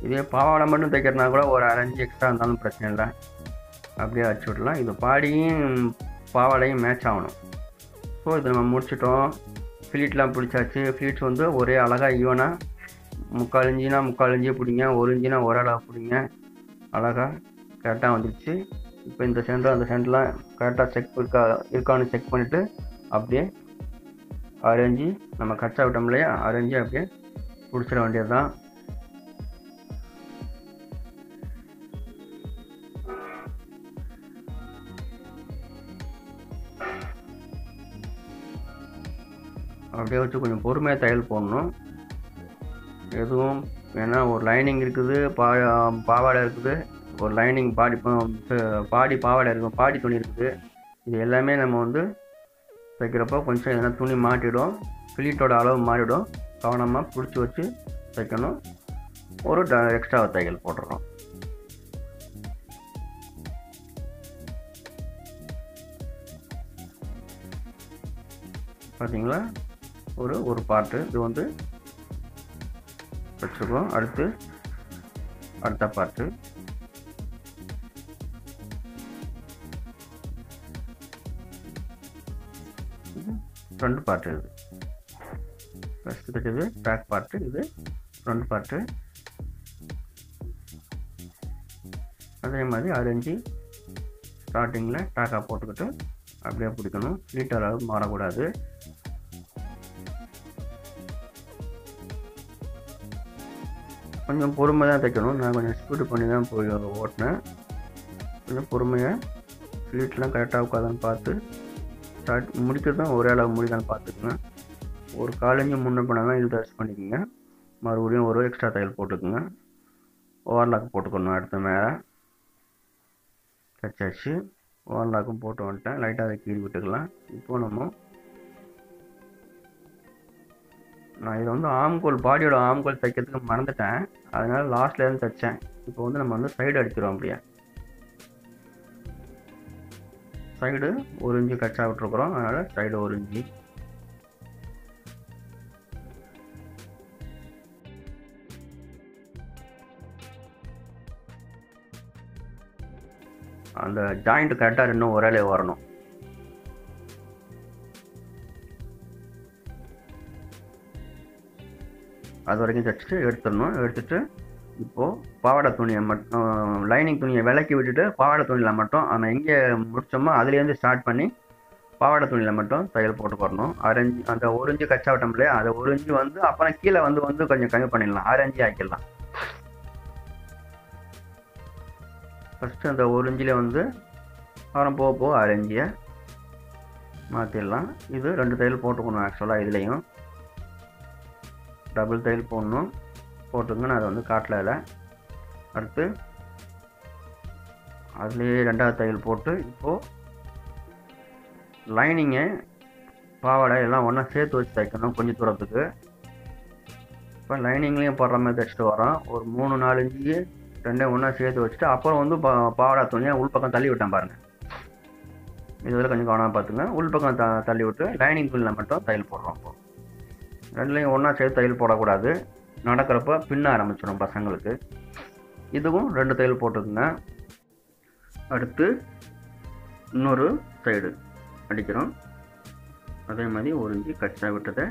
இதே பாவாடை மட்டும் தைக்கிறதுனா கூட ஒரு 1/2 இன்ச்சு எக்ஸ்ட்ரா இருந்தாலும் பிரச்சனை இல்லை, அப்படியே அடிச்சு விடலாம். இது பாடியும் பாவாடையும் மேட்ச் ஆகணும். ஸோ இதை நம்ம முடிச்சிட்டோம். ஃபிலீட்லாம் பிடிச்சாச்சு. ஃபிலீட்ஸ் வந்து ஒரே அழகாக ஈவனாக 3/4 இன்ச்சுனா 3/4 இன்ச்சு பிடிங்க, 1 இன்ச்சுனா ஒரு அளவு பிடிங்க. அழகாக கரெக்டாக வந்துடுச்சு. இப்போ இந்த சென்டர் அந்த சென்டர்லாம் கரெக்டாக இருக்கான்னு செக் பண்ணிவிட்டு அப்படியே அரேஞ்சு நம்ம கச்சா விட்டோம் இல்லையா, அரேஞ்சு அப்படியே பிடிச்சிட வேண்டியது தான். அப்படியே வச்சு கொஞ்சம் பொறுமையாக தையல் போடணும். எதுவும் ஏன்னா ஒரு லைனிங் இருக்குது, பாவாடை இருக்குது, ஒரு லைனிங் பாடி பாவாடை இருக்கும், பாடி துணி இருக்குது. இது எல்லாமே நம்ம வந்து தைக்கிறப்போ கொஞ்சம் எதனா துணி மாட்டிடும், ஃபிலீட்டோட அளவு மாறிடும். கவனமாக பிடிச்சி வச்சு தைக்கணும். ஒரு எக்ஸ்ட்ரா தையல் போட்டுறோம். பார்த்தீங்களா, ஒரு பார்ட்டு இது வந்து வச்சுருக்கோம். அடுத்த பார்ட்டு ஃப்ரண்ட் பார்ட்டு. இது ஃபஸ்ட்டு தைச்சது பேக் பார்ட்டு, இது ஃப்ரண்ட் பார்ட்டு. அதே மாதிரி அரேஞ்சு ஸ்டார்டிங்கில் டாக்காக போட்டுக்கிட்டு அப்படியே பிடிக்கணும். ஃப்ளீட் அளவு மாறக்கூடாது. கொஞ்சம் பொறுமையாக தான் தைக்கணும். நான் கொஞ்சம் ஸ்பீடு பண்ணி தான் போய் ஓட்டினேன். கொஞ்சம் பொறுமையாக ஃப்ளீட்லாம் கரெக்டாக உட்காதான்னு பார்த்து முடிக்கிறதும் ஒரே அளவு முடிதான்னு பார்த்துக்குங்க. ஒரு 1/4 இன்ச்சு முன்ன பண்ணாலும் இது டச் பண்ணிக்கோங்க. மறுபடியும் ஒரு எக்ஸ்ட்ரா தையல் போட்டுக்குங்க. ஓவர்லாக் போட்டுக்கணும். அடுத்த மேலே தைச்சாச்சு. ஓவர்லாக்கும் போட்டு வந்துட்டேன். லைட்டாக அதை கீறி விட்டுக்கலாம். இப்போது நான் இதை வந்து ஆம்கோல், பாடியோட ஆம்கோல் தைக்கிறதுக்கு மறந்துட்டேன். அதனால் லாஸ்ட்லேருந்து தைச்சேன். இப்போ வந்து நம்ம வந்து சைடு அடிச்சிடுவோம். அப்படியே சைடு 1 இன்ச்சு கச்சா விட்டுருக்குறோம். அதனால் சைடு 1 இன்ச்சு. அந்த ஜாயிண்ட் கரெக்டாக இன்னும் ஒரே வரணும். அது வரைக்கும் தைச்சிட்டு எடுத்துடணும். எடுத்துகிட்டு இப்போது பாவாடை துணியை மட்டும் லைனிங் துணியை விலக்கி விட்டுட்டு பாவாடை துணியில் மட்டும் அந்த எங்கே முடித்தோமோ அதுலேருந்து ஸ்டார்ட் பண்ணி பாவாடை துணியில் மட்டும் தையல் போட்டு வரணும். அரைஞ்சி அந்த 1 இன்ச்சு கச்சா விட்டோம் இல்லையா, அதை 1 இன்ச்சு வந்து அப்புறம் கீழே வந்து கொஞ்சம் கம்மி பண்ணிடலாம், 6 இன்ச்சு ஆக்கிடலாம். ஃபஸ்ட்டு அந்த 1 இன்ச்சில் வந்து அப்புறம் போக 6 இன்ச்சியை மாற்றிடலாம். இது 2 தையல் போட்டுக்கணும். ஆக்சுவலாக இதுலேயும் டபுள் தையல் போடணும். போட்டுங்க, நான் அதை வந்து காட்டல. அடுத்து அதுலேயே 2வது தையல் போட்டு இப்போது லைனிங்கை பாவாடை எல்லாம் ஒன்றா சேர்த்து வச்சு தைக்கணும் கொஞ்சம் தூரத்துக்கு. இப்போ லைனிங்லேயும் போடுற மாதிரி தைச்சிட்டு வரோம். ஒரு 3-4 இன்ச்சு 2 ஒன்றா சேர்த்து வச்சுட்டு அப்புறம் வந்து பாவாடை துணியை உள்பக்கம் தள்ளி விட்டேன் பாருங்கள். இதில் கொஞ்சம் கவனமாக பார்த்துங்க. உள்பக்கம் தள்ளி விட்டு லைனிங் துணியில் மட்டும் தையல் போடுறோம். இப்போ 2லையும் ஒன்றா சேர்த்து தையல் போடக்கூடாது, நடக்கிறப்ப பின்ன ஆரம்பிச்சிடும் பசங்களுக்கு. இதுவும் 2 தையல் போட்டுக்குங்க. அடுத்து இன்னொரு சைடு அடிக்கிறோம். அதே மாதிரி 1 இன்ச்சு கச்சா விட்டதை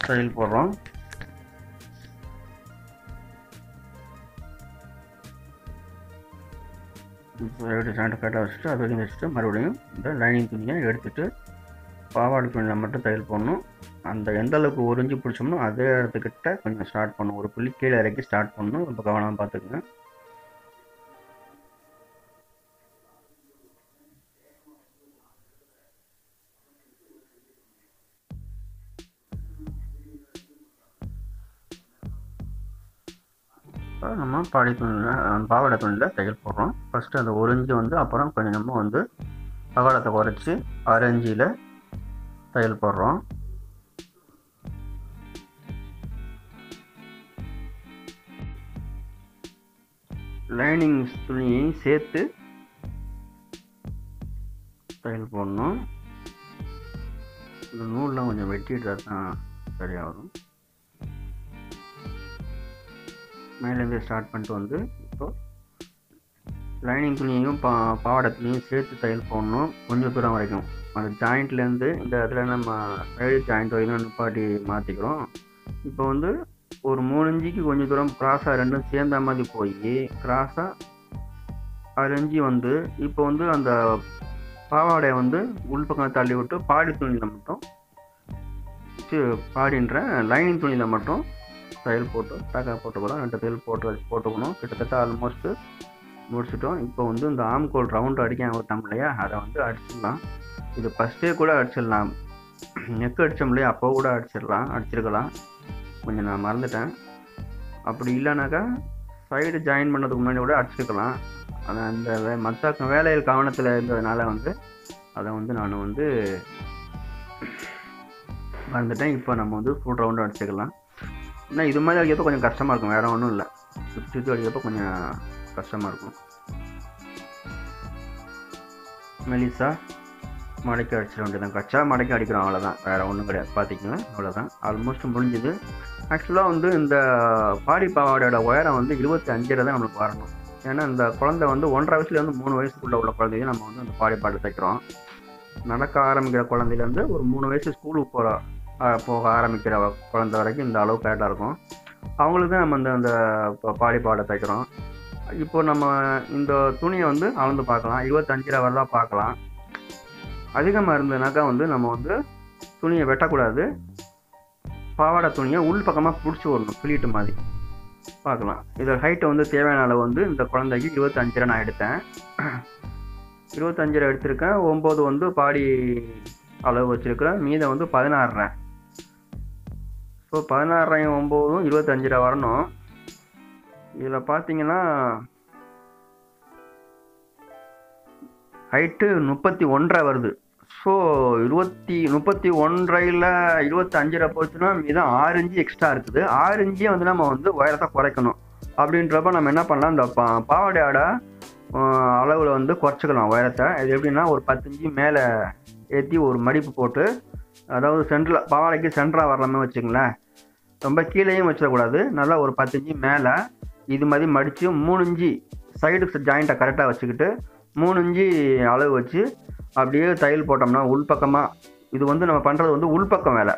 தையல் போடுறோம். இப்போ ரெண்டு கட்டை வச்சுட்டு அது வரைக்கும் வச்சுட்டு மறுபடியும் இந்த லைனிங் துணியை எடுத்துகிட்டு பாவாடை துணியில் மட்டும் தையல் போடணும். அந்த எந்த அளவுக்கு 1 இன்ச்சு பிடிச்சோம்னோ அதே இடத்துக்கிட்ட கொஞ்சம் ஸ்டார்ட் பண்ணணும். ஒரு புள்ளி கீழே இறக்கி ஸ்டார்ட் பண்ணணும். இப்போ கவனமாக பார்த்துக்குங்க. நம்ம பாவாடை துணியில் தையல் போடுறோம். ஃபஸ்ட்டு அந்த 1 இன்ச்சு வந்து அப்புறம் கொஞ்சம் நம்ம வந்து அகலத்தை குறைச்சி 6 இன்ச்சில் தையல் போடுறோம். லைனிங் துணியையும் சேர்த்து தையல் போடணும். இந்த நூல்லாம் கொஞ்சம் வெட்டிட்டு தான் சரியாக வரும். மேலேருந்து ஸ்டார்ட் பண்ணிட்டு வந்து இப்போ லைனிங் துணியையும் பாவாடை துணியும் சேர்த்து தையல் போடணும் கொஞ்சம் தூரம் வரைக்கும். அந்த ஜாயிண்ட்லேருந்து இந்த இடத்துல நம்ம சைடு ஜாயிண்ட் வரைக்கும் நிப்பாட்டி மாற்றிக்கிறோம். இப்போ வந்து ஒரு 3 இன்ச்சுக்கு கொஞ்சம் தூரம் கிராஸாக ரெண்டும் சேர்ந்த மாதிரி போய் கிராஸாக 6 இன்ச்சு வந்து இப்போ வந்து அந்த பாவாடையை வந்து உள்பக்கம் தள்ளி விட்டு பாடி துணியில் மட்டும் பாடின்ற லைனிங் துணியில் மட்டும் தையல் போட்டு பேக்காக போட்டுக்கலாம். 2 தையல் போட்டுக்கணும். கிட்டத்தட்ட ஆல்மோஸ்ட்டு முடிச்சிட்டோம். இப்போ வந்து இந்த ஆம்கோல் ரவுண்டு அடிக்க விட்டோம் இல்லையா, அதை வந்து அடிச்சிடலாம். இது ஃபஸ்ட்டே கூட அடிச்சிடலாம். நெக் அடித்தோம் இல்லையா, அப்போ கூட அடிச்சிருக்கலாம். கொஞ்சம் நான் மறந்துட்டேன். அப்படி இல்லைனாக்கா சைடு ஜாயின் பண்ணதுக்கு முன்னாடி கூட அடிச்சிருக்கலாம். அதை அந்த மற்ற வேலையில் கவனத்தில் இருந்ததுனால வந்து அதை வந்து நான் வந்து மறந்துட்டேன். இப்போ நம்ம வந்து ஃபுல் ரவுண்டு அடிச்சுக்கலாம். ஏன்னா இது மாதிரி அடிக்கிறப்போ கொஞ்சம் கஷ்டமாக இருக்கும், வேறு ஒன்றும் இல்லை. சுற்றி அடிக்கிறப்போ கொஞ்சம் கஷ்டமாக இருக்கும். மெலிசா மடக்கி அடிச்சிட வேண்டியதான். கச்சா மடக்கி அடிக்கிறோம், அவ்வளோதான், வேறு ஒன்றும் கிடையாது. பார்த்திங்கன்னா அவ்வளோதான், ஆல்மோஸ்ட் முடிஞ்சுது. ஆக்சுவலாக வந்து இந்த பாடி பாவாடையோட உயரம் வந்து 25 தான் நம்மளுக்கு வரணும். ஏன்னா இந்த குழந்தை வந்து 1.5 வயசுலேருந்து 3 வயசுக்குள்ளே உள்ள குழந்தையும் நம்ம வந்து அந்த பாடி பாடு தைக்கிறோம். நடக்க ஆரம்பிக்கிற குழந்தையிலேருந்து ஒரு 3 வயசு ஸ்கூலுக்கு போக ஆரம்பிக்கிற குழந்தை வரைக்கும் இந்த அளவு கரெக்டாக இருக்கும். அவங்களுக்கு தான் நம்ம அந்த பாடி பாடை தைக்கிறோம். இப்போ நம்ம இந்த துணியை வந்து அளந்து பார்க்கலாம். 25 வரலாம் பார்க்கலாம். அதிகமாக இருந்ததுனாக்கா வந்து நம்ம வந்து துணியை வெட்டக்கூடாது. பாவாடை துணியை உள் பக்கமாக பிடிச்சி வரணும், பிளிட்டு மாதிரி பார்க்கலாம். இதில் ஹைட்டை வந்து தேவையான அளவு வந்து இந்த குழந்தைக்கு 25 நான் எடுத்தேன். 25 எடுத்திருக்கேன். 9 வந்து பாடி அளவு வச்சுருக்கிறேன். மீதை வந்து 16. ஸோ 16 9 25 வரணும். இதில் பார்த்தீங்கன்னா ஹைட்டு 31 வருது. ஸோ 31 25 போச்சுன்னா மீதான் 6 இன்ச்சு எக்ஸ்ட்ரா இருக்குது. 6 இன்ச்சே வந்து நம்ம வந்து உயரத்தை குறைக்கணும். அப்படின்றப்ப நம்ம என்ன பண்ணலாம், இந்த பாவாடையோட அளவில் வந்து குறைச்சிக்கலாம் உயரத்தை. இது எப்படின்னா ஒரு 10 இன்ச்சு மேலே ஏற்றி ஒரு மடிப்பு போட்டு, அதாவது சென்டரில் பாவாடைக்கு சென்டராக வர்ற மாதிரி வச்சுங்களேன். ரொம்ப கீழேயும் வச்சிடக்கூடாது, நல்லா ஒரு 10 இன்ச்சு மேலே இது மாதிரி மடித்து 3 இன்ச்சு சைடு ஜாயிண்ட்டை கரெக்டாக வச்சுக்கிட்டு 3 இன்ச்சு அளவு வச்சு அப்படியே தையல் போட்டோம்னா உள்பக்கமாக, இது வந்து நம்ம பண்ணுறது வந்து உள்பக்கம் வேலை,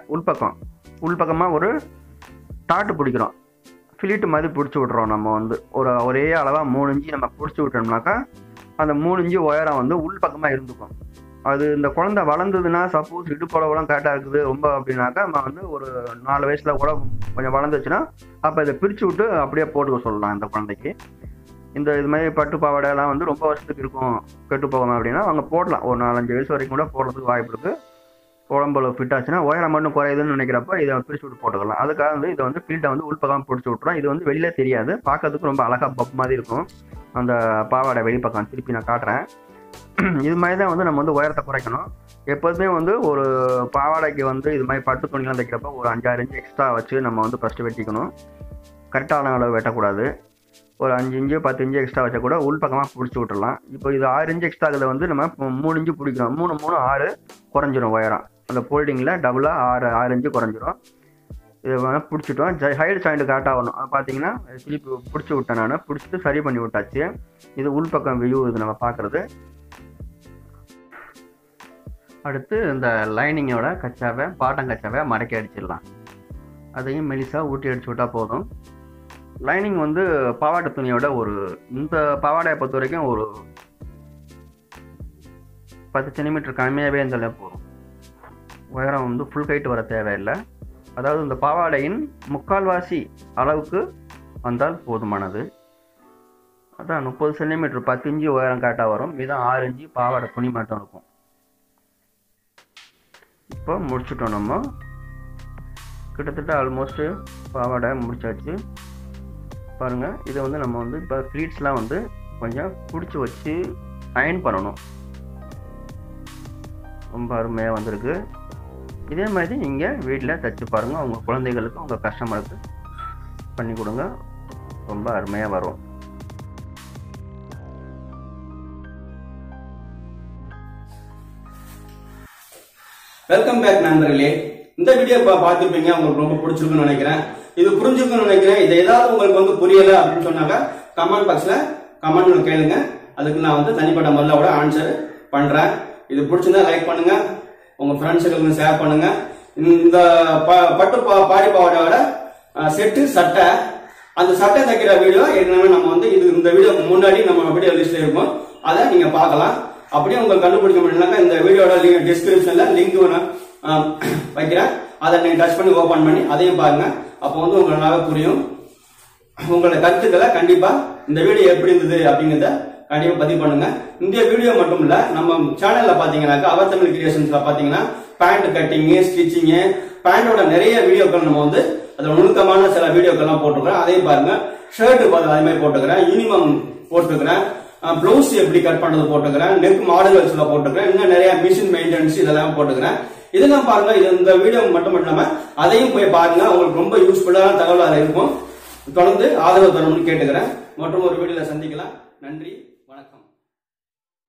உள்பக்கமாக ஒரு டாட்டு பிடிக்கிறோம், ஃபிலிட்டு மாதிரி பிடிச்சி விட்றோம். நம்ம வந்து ஒரே அளவாக 3 இன்ச்சு நம்ம பிடிச்சி விட்டோம்னாக்கா அந்த 3 இன்ச்சு உயரம் வந்து உள்பக்கமாக இருந்துக்கும். அது இந்த குழந்தை வளர்ந்ததுன்னா, சப்போஸ் இடுப்பளவுலாம் கரெக்டாக இருக்குது ரொம்ப அப்படின்னாக்கா, நம்ம வந்து ஒரு 4 வயசில் கூட கொஞ்சம் வளர்ந்துச்சுன்னா அப்போ இதை பிரித்து விட்டு அப்படியே போட்டுக்க சொல்லலாம் இந்த குழந்தைக்கு. இது மாதிரி பட்டு பாவாடைலாம் வந்து ரொம்ப வருஷத்துக்கு இருக்கும், கெட்டு போகாமல் அப்படின்னா அவங்க போடலாம். ஒரு 4-5 வயசு வரைக்கும் கூட போடுறதுக்கு வாய்ப்பு இருக்குது. உடம்புல ஃபிட் ஆச்சுன்னா உயரம் மட்டும் குறையுதுன்னு நினைக்கிறப்ப இதை பிரித்து விட்டு போட்டுக்கலாம். அதுக்காக வந்து இதை வந்து ஃபில்ட்டை வந்து உள்பக்கம் பிடிச்சி விட்றோம். இது வந்து வெளியில தெரியாது, பார்க்கறதுக்கு ரொம்ப அழகாக பப் மாதிரி இருக்கும் அந்த பாவாடை வெளிப்பக்கம். திருப்பி நான் காட்டுறேன். இது மாதிரி தான் வந்து நம்ம வந்து உயரத்தை குறைக்கணும். எப்போதுமே வந்து ஒரு பாவாடைக்கு வந்து இது மாதிரி பட்டு துணிலாம் தைக்கிறப்ப ஒரு 5-6 இன்ச்சு எக்ஸ்ட்ரா வச்சு நம்ம வந்து ஃபஸ்ட்டு வெட்டிக்கணும். கரெக்டான அளவு வெட்டக்கூடாது. ஒரு 5 இன்ச்சு 10 இன்ச்சு எக்ஸ்ட்ரா வச்சா கூட உள்பக்கமாக பிடிச்சி விட்டுடலாம். இப்போ இது 6 இன்ச்சு எக்ஸ்ட்ரா இதில் வந்து நம்ம 3 இன்ச்சு பிடிக்கிறோம். 3 3 6 குறைஞ்சிரும் உயரம். அந்த ஃபோல்டிங்கில் டபுளாக 6 இன்ச்சு குறைஞ்சிரும். இதை பிடிச்சிட்டோம். ஹைடு ஜாயிண்ட் கரெக்டாக வரணும். பார்த்தீங்கன்னா திருப்பி பிடிச்சி விட்டேன், நான் பிடிச்சிட்டு சரி பண்ணி விட்டாச்சு. இது உள்பக்கம் வியூ இது நம்ம பார்க்குறது. அடுத்து இந்த லைனிங்கோட கச்சாவை, பாட்டம் கச்சாவை மடக்கி அடிச்சிடலாம். அதையும் மெலிசாக ஊட்டி அடிச்சு விட்டால் போதும். லைனிங் வந்து பாவாடை துணியோட இந்த பாவாடையை பொறுத்த வரைக்கும் ஒரு 10 சென்டிமீட்டர் கம்மியாகவே இருந்தாலே போதும். உயரம் வந்து ஃபுல் ஹைட் வர தேவையில்லை. அதாவது இந்த பாவாடையின் 3/4 அளவுக்கு வந்தால் போதுமானது. அதான் 30 சென்டிமீட்டர் 10 இன்ச்சு உயரம் கரெக்டாக வரும். இதுதான் 6 இன்ச்சு பாவாடை துணி மட்டும் இருக்கும். இப்போ முடிச்சுட்டோம். நம்ம கிட்டத்தட்ட ஆல்மோஸ்ட்டு பாவாடை முடிச்சாச்சு. பாருங்கள், இதை வந்து நம்ம வந்து இப்போ ஃப்ளீட்ஸ்லாம் வந்து கொஞ்சம் பிடிச்சி வச்சு அயன் பண்ணணும். ரொம்ப அருமையாக வந்திருக்கு. இதே மாதிரி நீங்கள் வீட்டில் தைச்சு பாருங்கள். உங்கள் குழந்தைகளுக்கு, உங்கள் கஸ்டமருக்கு பண்ணி கொடுங்க. ரொம்ப அருமையாக வரும். வெல்கம் பேக் நண்பர்களே. இந்த வீடியோ பார்த்துருப்பீங்க, உங்களுக்கு ரொம்ப பிடிச்சிருக்குன்னு நினைக்கிறேன். இது புரிஞ்சுக்கணும்னு நினைக்கிறேன். இது ஏதாவது உங்களுக்கு வந்து புரியல அப்படின்னு சொன்னாக்கா கமெண்ட் பாக்ஸ்ல கமெண்ட் கேளுங்க. அதுக்கு நான் வந்து தனிப்பட்ட முறையில் ஆன்சர் பண்றேன். இது பிடிச்சிருந்தா லைக் பண்ணுங்க, உங்க ஃப்ரெண்ட்ஸுக்கு ஷேர் பண்ணுங்க. இந்த பட்டு பாடி பாவாடையோட செட்டு சட்டை, அந்த சட்டை தைக்கிற வீடியோ ஏற்கனவே நம்ம வந்து இந்த வீடியோக்கு முன்னாடி நம்ம வீடியோ லிஸ்ட்ல இருக்கும், அதை நீங்க பார்க்கலாம். அப்படியே உங்களுக்கு கண்டுபிடிக்க முடியலனாக்கா இந்த வீடியோட டிஸ்கிரிப்ஷன்ல லிங்க் வைக்கிறேன். அதை நீங்க டச் பண்ணி ஓபன் பண்ணி அதையும் பாருங்க. அப்போ வந்து உங்களுக்கு நல்லா புரியும். உங்களோட கருத்துக்களை கண்டிப்பா இந்த வீடியோ எப்படி இருந்தது அப்படிங்கிறத கண்டிப்பா பதிவு பண்ணுங்க. இந்த வீடியோ மட்டும் இல்ல, நம்ம சேனல்ல பாத்தீங்கன்னாக்கா அவர் தமிழ் கிரியேஷன்ஸ்ல பாத்தீங்கன்னா பேண்ட் கட்டிங், ஸ்டிச்சிங், பேண்டோட நிறைய வீடியோக்கள் நம்ம வந்து அதோட நுணுக்கமான சில வீடியோக்கள்லாம் போட்டுக்கிறேன். அதையும் பாருங்க. ஷர்ட் அதே மாதிரி போட்டுக்கிறேன், யூனிஃபார்ம் போட்டுக்கிறேன், பிளவுஸ் எப்படி கட் பண்றது போட்டுக்கிறேன், நெக் மாடல்ஸ்ல போட்டுக்கிறேன், இன்னும் நிறைய மிஷின் மெயின்டெனன்ஸ் இதெல்லாம் போட்டுக்கிறேன். இதெல்லாம் பாருங்க. இது இந்த வீடியோ மட்டும் இல்லாம அதையும் போய் பாருங்க. உங்களுக்கு ரொம்ப யூஸ்ஃபுல்லான தகவல் இருக்கும். தொடர்ந்து ஆதரவு தரணும்னு கேட்டுக்கிறேன். மற்றும் ஒரு வீடியோல சந்திக்கலாம். நன்றி.